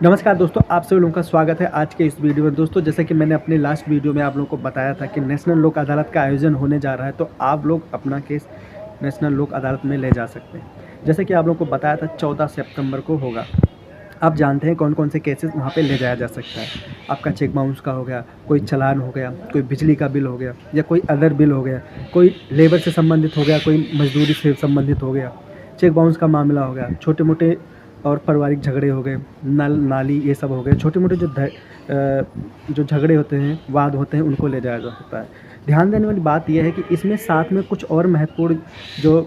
नमस्कार दोस्तों, आप सभी लोगों का स्वागत है आज के इस वीडियो में। दोस्तों, जैसे कि मैंने अपने लास्ट वीडियो में आप लोगों को बताया था कि नेशनल लोक अदालत का आयोजन होने जा रहा है, तो आप लोग अपना केस नेशनल लोक अदालत में ले जा सकते हैं। जैसे कि आप लोगों को बताया था 14 सितंबर को होगा। आप जानते हैं कौन कौन से केसेस वहाँ पे ले जाया जा सकता है। आपका चेक बाउंस का हो गया, कोई चालान हो गया, कोई बिजली का बिल हो गया या कोई अदर बिल हो गया, कोई लेबर से संबंधित हो गया, कोई मजदूरी से संबंधित हो गया, चेक बाउंस का मामला हो गया, छोटे मोटे और पारिवारिक झगड़े हो गए, नल नाली ये सब हो गए, छोटे मोटे जो झगड़े होते हैं, वाद होते हैं, उनको ले जाया जा सकता है। ध्यान देने वाली बात यह है कि इसमें साथ में कुछ और महत्वपूर्ण जो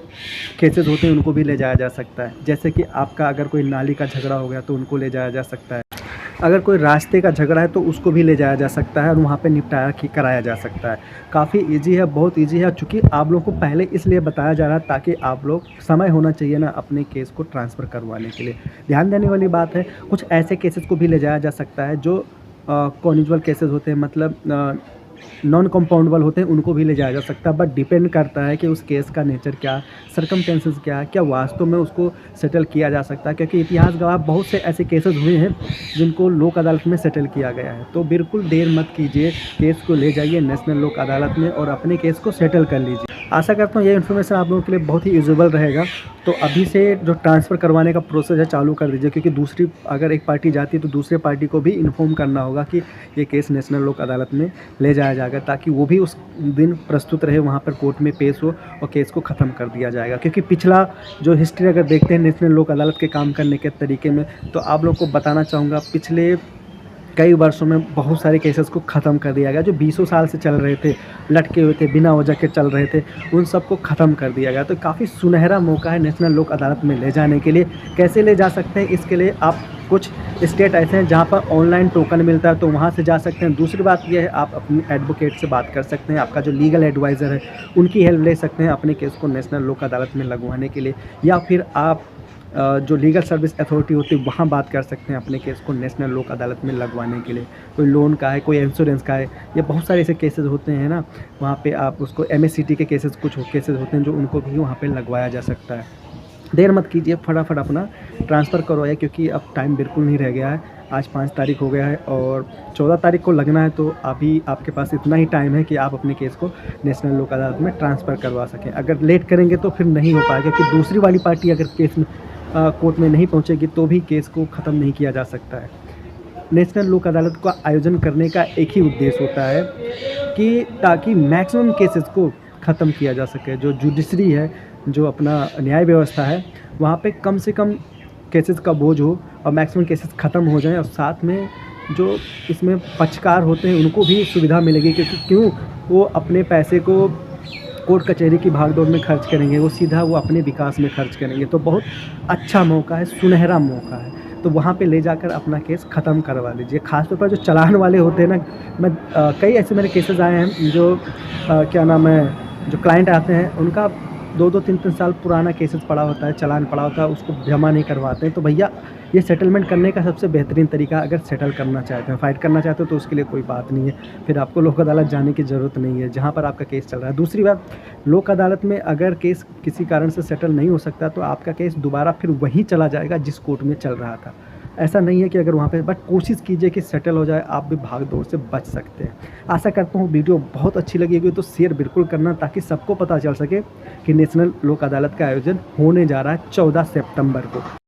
केसेस होते हैं उनको भी ले जाया जा सकता है। जैसे कि आपका अगर कोई नाली का झगड़ा हो गया तो उनको ले जाया जा सकता है। अगर कोई रास्ते का झगड़ा है तो उसको भी ले जाया जा सकता है और वहाँ पे निपटारा कराया जा सकता है। काफ़ी ईजी है, बहुत ईजी है। चूँकि आप लोगों को पहले इसलिए बताया जा रहा है ताकि आप लोग समय होना चाहिए ना अपने केस को ट्रांसफ़र करवाने के लिए। ध्यान देने वाली बात है, कुछ ऐसे केसेस को भी ले जाया जा सकता है जो कॉन्जुगल केसेस होते हैं, मतलब नॉन कंपाउंडेबल होते हैं, उनको भी ले जाया जा सकता है। बट डिपेंड करता है कि उस केस का नेचर क्या, सर्कमस्टेंसेस क्या है, क्या वास्तव में उसको सेटल किया जा सकता है। क्योंकि इतिहास गवाह बहुत से ऐसे केसेस हुए हैं जिनको लोक अदालत में सेटल किया गया है। तो बिल्कुल देर मत कीजिए, केस को ले जाइए नेशनल लोक अदालत में और अपने केस को सेटल कर लीजिए। आशा करता हूँ ये इन्फॉर्मेशन आप लोगों के लिए बहुत ही यूजेबल रहेगा। तो अभी से जो ट्रांसफ़र करवाने का प्रोसेस है चालू कर दीजिए, क्योंकि दूसरी अगर एक पार्टी जाती है तो दूसरे पार्टी को भी इन्फॉर्म करना होगा कि ये केस नेशनल लोक अदालत में ले जाया जाएगा, ताकि वो भी उस दिन प्रस्तुत रहे, वहाँ पर कोर्ट में पेश हो और केस को ख़त्म कर दिया जाएगा। क्योंकि पिछला जो हिस्ट्री अगर देखते हैं नेशनल लोक अदालत के काम करने के तरीके में, तो आप लोग को बताना चाहूँगा पिछले कई वर्षों में बहुत सारे केसेस को ख़त्म कर दिया गया। जो 20 साल से चल रहे थे, लटके हुए थे, बिना वजह के चल रहे थे, उन सब को ख़त्म कर दिया गया। तो काफ़ी सुनहरा मौका है नेशनल लोक अदालत में ले जाने के लिए। कैसे ले जा सकते हैं, इसके लिए आप कुछ स्टेट ऐसे हैं जहाँ पर ऑनलाइन टोकन मिलता है, तो वहाँ से जा सकते हैं। दूसरी बात यह है, आप अपने एडवोकेट से बात कर सकते हैं, आपका जो लीगल एडवाइज़र है उनकी हेल्प ले सकते हैं अपने केस को नेशनल लोक अदालत में लगवाने के लिए। या फिर आप जो लीगल सर्विस अथॉरिटी होती है वहाँ बात कर सकते हैं अपने केस को नेशनल लोक अदालत में लगवाने के लिए। कोई लोन का है, कोई इंश्योरेंस का है, ये बहुत सारे ऐसे केसेस होते हैं ना, वहाँ पे आप उसको MSCT के केसेस, कुछ केसेस होते हैं जो उनको भी वहाँ पे लगवाया जा सकता है। देर मत कीजिए, फटाफट अपना ट्रांसफ़र करवाइए, क्योंकि अब टाइम बिल्कुल नहीं रह गया है। आज 5 तारीख हो गया है और 14 तारीख को लगना है, तो अभी आपके पास इतना ही टाइम है कि आप अपने केस को नेशनल लोक अदालत में ट्रांसफ़र करवा सकें। अगर लेट करेंगे तो फिर नहीं हो पाएगा, क्योंकि दूसरी वाली पार्टी अगर केस में कोर्ट में नहीं पहुंचेगी तो भी केस को ख़त्म नहीं किया जा सकता है। नेशनल लोक अदालत का आयोजन करने का एक ही उद्देश्य होता है कि ताकि मैक्सिमम केसेस को ख़त्म किया जा सके। जो जुडिशरी है, जो अपना न्याय व्यवस्था है, वहाँ पे कम से कम केसेस का बोझ हो और मैक्सिमम केसेस ख़त्म हो जाएं, और साथ में जो इसमें पक्षकार होते हैं उनको भी सुविधा मिलेगी, क्योंकि क्यों वो अपने पैसे को कोर्ट कचहरी की भागदौड़ में खर्च करेंगे, वो सीधा वो अपने विकास में खर्च करेंगे। तो बहुत अच्छा मौका है, सुनहरा मौका है। तो वहाँ पे ले जाकर अपना केस ख़त्म करवा लीजिए। ख़ासतौर पर जो चालान वाले होते हैं ना, मैं कई ऐसे मेरे केसेस आए हैं जो क्या नाम है, जो क्लाइंट आते हैं उनका 2-2, 3-3 साल पुराना केसेस पड़ा होता है, चालान पड़ा होता है, उसको जमा नहीं करवाते हैं। तो भैया ये सेटलमेंट करने का सबसे बेहतरीन तरीका, अगर सेटल करना चाहते हैं, फ़ाइट करना चाहते हो, तो उसके लिए कोई बात नहीं है, फिर आपको लोक अदालत जाने की ज़रूरत नहीं है जहाँ पर आपका केस चल रहा है। दूसरी बात, लोक अदालत में अगर केस किसी कारण से सेटल नहीं हो सकता तो आपका केस दोबारा फिर वहीं चला जाएगा जिस कोर्ट में चल रहा था। ऐसा नहीं है कि अगर वहाँ पे, बट कोशिश कीजिए कि सेटल हो जाए, आप भी भाग दौड़ से बच सकते हैं। आशा करता हूँ वीडियो बहुत अच्छी लगी होगी, तो शेयर बिल्कुल करना ताकि सबको पता चल सके कि नेशनल लोक अदालत का आयोजन होने जा रहा है 14 सितंबर को।